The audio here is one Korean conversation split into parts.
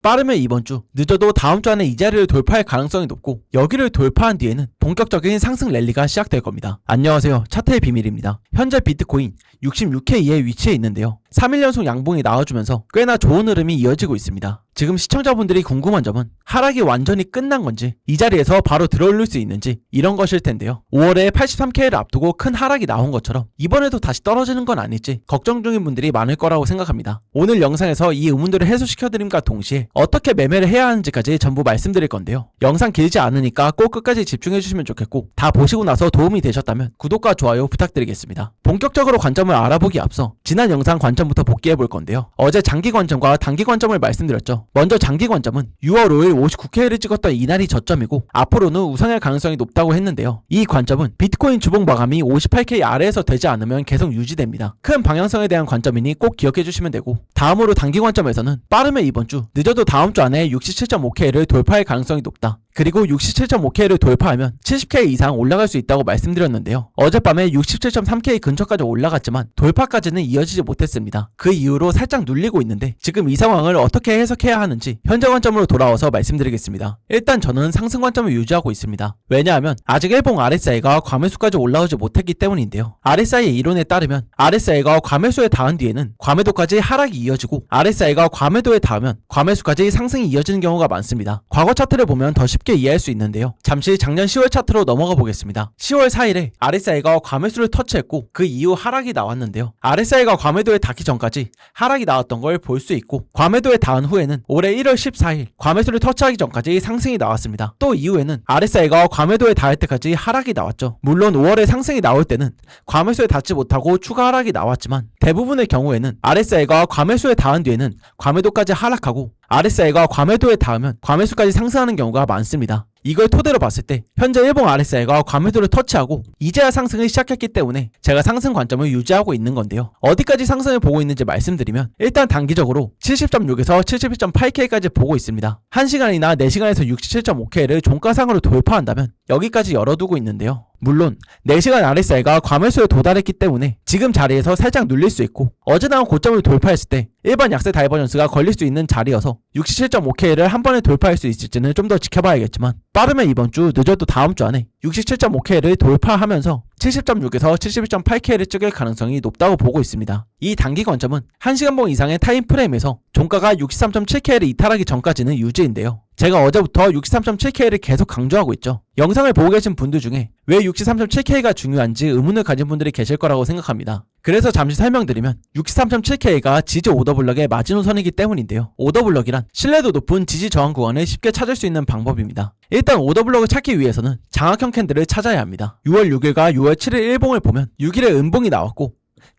빠르면 이번 주, 늦어도 다음 주 안에 이 자리를 돌파할 가능성이 높고 여기를 돌파한 뒤에는 본격적인 상승 랠리가 시작될 겁니다. 안녕하세요. 차트의 비밀입니다. 현재 비트코인 66K에 위치해 있는데요. 3일 연속 양봉이 나와주면서 꽤나 좋은 흐름이 이어지고 있습니다. 지금 시청자분들이 궁금한 점은 하락이 완전히 끝난 건지 이 자리에서 바로 들어올릴 수 있는지 이런 것일 텐데요. 5월에 83K를 앞두고 큰 하락이 나온 것처럼 이번에도 다시 떨어지는 건 아닐지 걱정 중인 분들이 많을 거라고 생각합니다. 오늘 영상에서 이 의문들을 해소시켜드림과 동시에 어떻게 매매를 해야 하는지까지 전부 말씀드릴 건데요. 영상 길지 않으니까 꼭 끝까지 집중해주시면 좋겠고 다 보시고 나서 도움이 되셨다면 구독과 좋아요 부탁드리겠습니다. 본격적으로 관점을 알아보기 앞서 지난 영상 관점부터 복귀해 볼 건데요. 어제 장기 관점과 단기 관점을 말씀드렸죠. 먼저 장기 관점은 6월 5일 59K를 찍었던 이날이 저점이고 앞으로는 우상할 가능성이 높다고 했는데요. 이 관점은 비트코인 주봉 마감이 58K 아래에서 되지 않으면 계속 유지됩니다. 큰 방향성에 대한 관점이니 꼭 기억해 주시면 되고, 다음으로 단기 관점에서는 빠르면 이번 주, 늦어도 다음 주 안에 67.5K를 돌파할 가능성이 높다. 그리고 67.5K를 돌파하면 70K 이상 올라갈 수 있다고 말씀드렸는데요. 어젯밤에 67.3K 근처까지 올라갔지만 돌파까지는 이어지지 못했습니다. 그 이후로 살짝 눌리고 있는데 지금 이 상황을 어떻게 해석해야 하는지 현재 관점으로 돌아와서 말씀드리겠습니다. 일단 저는 상승 관점을 유지하고 있습니다. 왜냐하면 아직 일봉 RSI가 과매수까지 올라오지 못했기 때문인데요. RSI의 이론에 따르면 RSI가 과매수에 닿은 뒤에는 과매도까지 하락이 이어지고 RSI가 과매도에 닿으면 과매수까지 상승이 이어지는 경우가 많습니다. 과거 차트를 보면 더 쉽게 이해할 수 있는데요. 잠시 작년 10월 차트로 넘어가 보겠습니다. 10월 4일에 RSI가 과매수를 터치했고 그 이후 하락이 나왔는데요. RSI가 과매도에 닿기 전까지 하락이 나왔던 걸 볼 수 있고, 과매도에 닿은 후에는 올해 1월 14일 과매수를 터치하기 전까지 상승이 나왔습니다. 또 이후에는 RSI가 과매도에 닿을 때까지 하락이 나왔죠. 물론 5월에 상승이 나올 때는 과매수에 닿지 못하고 추가 하락이 나왔지만 대부분의 경우에는 RSI가 과매수에 닿은 뒤에는 과매도까지 하락하고 RSI가 과매도에 닿으면 과매수까지 상승하는 경우가 많습니다. 이걸 토대로 봤을 때 현재 일봉 RSI가 과매도를 터치하고 이제야 상승을 시작했기 때문에 제가 상승 관점을 유지하고 있는 건데요. 어디까지 상승을 보고 있는지 말씀드리면, 일단 단기적으로 70.6에서 71.8K까지 보고 있습니다. 1시간이나 4시간에서 67.5K를 종가상으로 돌파한다면 여기까지 열어두고 있는데요. 물론 4시간 RSI가 과매수에 도달했기 때문에 지금 자리에서 살짝 눌릴 수 있고, 어제 나온 고점을 돌파했을 때 일반 약세 다이버전스가 걸릴 수 있는 자리여서 67.5K를 한 번에 돌파할 수 있을지는 좀 더 지켜봐야겠지만, 빠르면 이번 주, 늦어도 다음 주 안에 67.5K를 돌파하면서 70.6에서 71.8K를 찍을 가능성이 높다고 보고 있습니다. 이 단기 관점은 1시간봉 이상의 타임프레임에서 종가가 63.7K를 이탈하기 전까지는 유지인데요. 제가 어제부터 63.7K를 계속 강조하고 있죠. 영상을 보고 계신 분들 중에 왜 63.7K가 중요한지 의문을 가진 분들이 계실 거라고 생각합니다. 그래서 잠시 설명드리면, 63.7K가 지지 오더블럭의 마지노선이기 때문인데요. 오더블럭이란 신뢰도 높은 지지 저항 구간을 쉽게 찾을 수 있는 방법입니다. 일단 오더블럭을 찾기 위해서는 장악형 캔들을 찾아야 합니다. 6월 6일과 6월 7일 일봉을 보면 6일에 음봉이 나왔고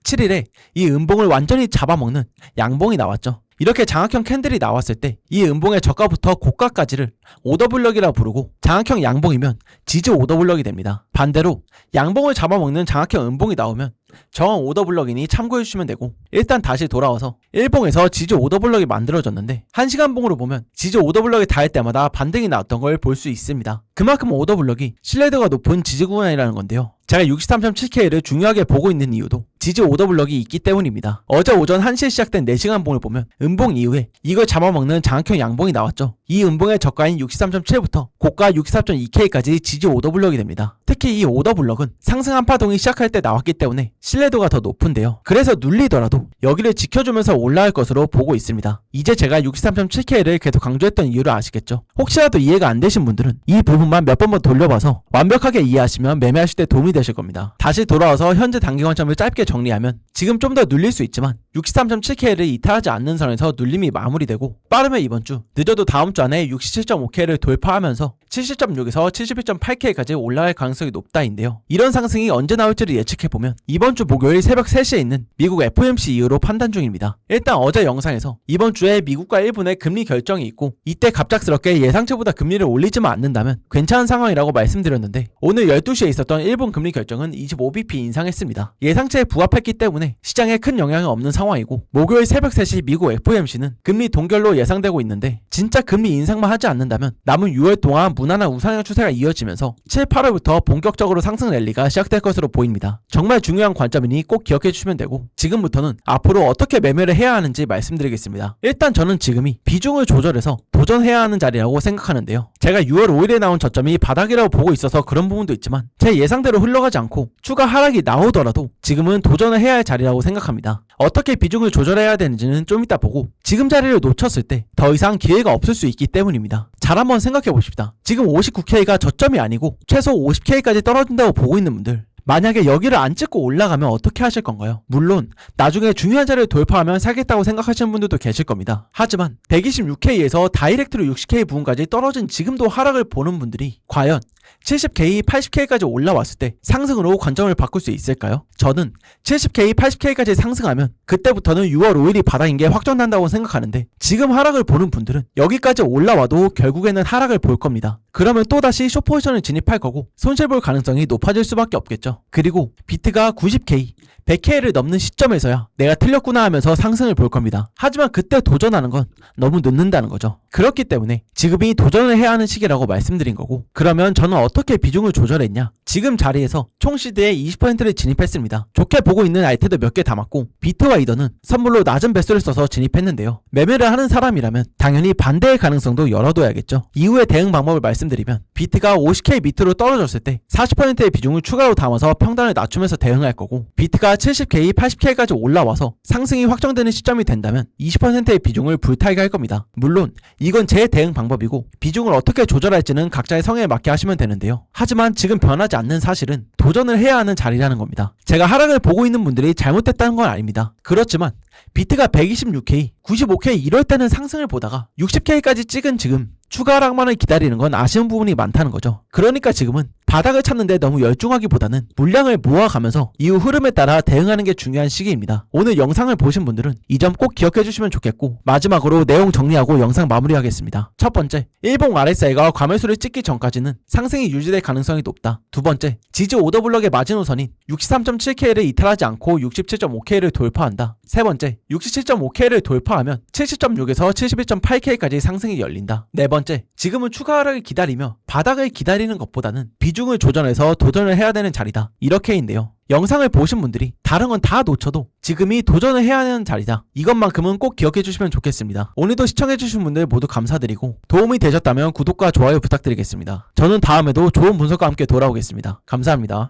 7일에 이 음봉을 완전히 잡아먹는 양봉이 나왔죠. 이렇게 장악형 캔들이 나왔을 때 이 음봉의 저가부터 고가까지를 오더블럭이라 부르고, 장악형 양봉이면 지지 오더블럭이 됩니다. 반대로 양봉을 잡아먹는 장악형 음봉이 나오면 저항 오더블럭이니 참고해주시면 되고, 일단 다시 돌아와서 일봉에서 지지 오더블럭이 만들어졌는데 1시간봉으로 보면 지지 오더블럭이 닿을 때마다 반등이 나왔던 걸 볼 수 있습니다. 그만큼 오더블럭이 신뢰도가 높은 지지 구간이라는 건데요. 제가 63.7K를 중요하게 보고 있는 이유도 지지 오더블럭이 있기 때문입니다. 어제 오전 1시에 시작된 4시간봉을 보면 음봉 이후에 이걸 잡아먹는 장악형 양봉이 나왔죠. 이 음봉의 저가인 63.7부터 고가 64.2K까지 지지 오더블럭이 됩니다. 특히 이 오더블럭은 상승 한파동이 시작할 때 나왔기 때문에 신뢰도가 더 높은데요. 그래서 눌리더라도 여기를 지켜주면서 올라갈 것으로 보고 있습니다. 이제 제가 63.7K를 계속 강조했던 이유를 아시겠죠? 혹시라도 이해가 안 되신 분들은 이 부분만 몇 번 더 돌려봐서 완벽하게 이해하시면 매매하실 때 도움이 되실 겁니다. 다시 돌아와서 현재 단기 관점을 짧게 정리하면, 지금 좀 더 눌릴 수 있지만 63.7K를 이탈하지 않는 선에서 눌림이 마무리되고, 빠르면 이번 주, 늦어도 다음 주 안에 67.5K를 돌파하면서 70.6에서 71.8K까지 올라갈 가능성이 높다인데요. 이런 상승이 언제 나올지를 예측해보면 이번 주 목요일 새벽 3시에 있는 미국 FOMC 이후로 판단 중입니다. 일단 어제 영상에서 이번 주에 미국과 일본의 금리 결정이 있고, 이때 갑작스럽게 예상치보다 금리를 올리지만 않는다면 괜찮은 상황이라고 말씀드렸는데, 오늘 12시에 있었던 일본 금리 결정은 25bp 인상했습니다. 예상치에 부합 부합했기 때문에 시장에 큰 영향이 없는 상황이고, 목요일 새벽 3시 미국 FOMC는 금리 동결로 예상되고 있는데 진짜 금리 인상만 하지 않는다면 남은 6월 동안 무난한 우상향 추세가 이어지면서 7, 8월부터 본격적으로 상승 랠리가 시작될 것으로 보입니다. 정말 중요한 관점이니 꼭 기억해 주시면 되고, 지금부터는 앞으로 어떻게 매매를 해야 하는지 말씀드리겠습니다. 일단 저는 지금이 비중을 조절해서 도전해야 하는 자리라고 생각하는데요. 제가 6월 5일에 나온 저점이 바닥이라고 보고 있어서 그런 부분도 있지만 제 예상대로 흘러가지 않고 추가 하락이 나오더라도 지금은 도전을 해야 할 자리라고 생각합니다. 어떻게 비중을 조절해야 되는지는 좀 이따 보고, 지금 자리를 놓쳤을 때 더 이상 기회가 없을 수 있기 때문입니다. 잘 한번 생각해 보십시다. 지금 59K가 저점이 아니고 최소 50K까지 떨어진다고 보고 있는 분들, 만약에 여기를 안 찍고 올라가면 어떻게 하실 건가요? 물론 나중에 중요한 자리를 돌파하면 사겠다고 생각하시는 분들도 계실 겁니다. 하지만 126K에서 다이렉트로 60K 부분까지 떨어진 지금도 하락을 보는 분들이 과연 70K, 80K까지 올라왔을 때 상승으로 관점을 바꿀 수 있을까요? 저는 70K, 80K까지 상승하면 그때부터는 6월 5일이 바닥인 게 확정난다고 생각하는데, 지금 하락을 보는 분들은 여기까지 올라와도 결국에는 하락을 볼 겁니다. 그러면 또다시 숏포지션을 진입할 거고 손실 볼 가능성이 높아질 수밖에 없겠죠. 그리고 비트가 90K, 100K를 넘는 시점에서야 내가 틀렸구나 하면서 상승을 볼 겁니다. 하지만 그때 도전하는 건 너무 늦는다는 거죠. 그렇기 때문에 지금이 도전을 해야 하는 시기라고 말씀드린 거고, 그러면 저는 어떻게 비중을 조절했냐? 지금 자리에서 총 시드의 20%를 진입했습니다. 좋게 보고 있는 아이템도 몇 개 담았고, 비트와 이더는 선물로 낮은 배수를 써서 진입했는데요. 매매를 하는 사람이라면 당연히 반대의 가능성도 열어둬야겠죠. 이후에 대응 방법을 말씀드리면, 비트가 50K 밑으로 떨어졌을 때 40%의 비중을 추가로 담아서 평단을 낮추면서 대응할 거고, 비트가 70K, 80K까지 올라와서 상승이 확정되는 시점이 된다면 20%의 비중을 불타게 할 겁니다. 물론 이건 제 대응 방법이고, 비중을 어떻게 조절할지는 각자의 성향에 맞게 하시면 되는데요. 하지만 지금 변하지 않는 사실은 도전을 해야 하는 자리라는 겁니다. 제가 하락을 보고 있는 분들이 잘못됐다는 건 아닙니다. 그렇지만 비트가 126K, 95K 이럴 때는 상승을 보다가 60K까지 찍은 지금 추가 하락만을 기다리는 건 아쉬운 부분이 많다는 거죠. 그러니까 지금은 바닥을 찾는데 너무 열중하기보다는 물량을 모아가면서 이후 흐름에 따라 대응하는 게 중요한 시기입니다. 오늘 영상을 보신 분들은 이 점 꼭 기억해 주시면 좋겠고, 마지막으로 내용 정리하고 영상 마무리하겠습니다. 첫 번째, 일봉 RSI가 과매수를 찍기 전까지는 상승이 유지될 가능성이 높다. 두 번째, 지지 오더블럭의 마지노선인 63.7K를 이탈하지 않고 67.5K를 돌파한다. 세 번째, 67.5K를 돌파하면 70.6에서 71.8K까지 상승이 열린다. 네 번째, 지금은 추가 하락을 기다리며 바닥을 기다리는 것보다는 비중을 조절해서 도전을 해야 되는 자리다. 이렇게인데요. 영상을 보신 분들이 다른 건 다 놓쳐도 지금이 도전을 해야 하는 자리다. 이것만큼은 꼭 기억해 주시면 좋겠습니다. 오늘도 시청해 주신 분들 모두 감사드리고, 도움이 되셨다면 구독과 좋아요 부탁드리겠습니다. 저는 다음에도 좋은 분석과 함께 돌아오겠습니다. 감사합니다.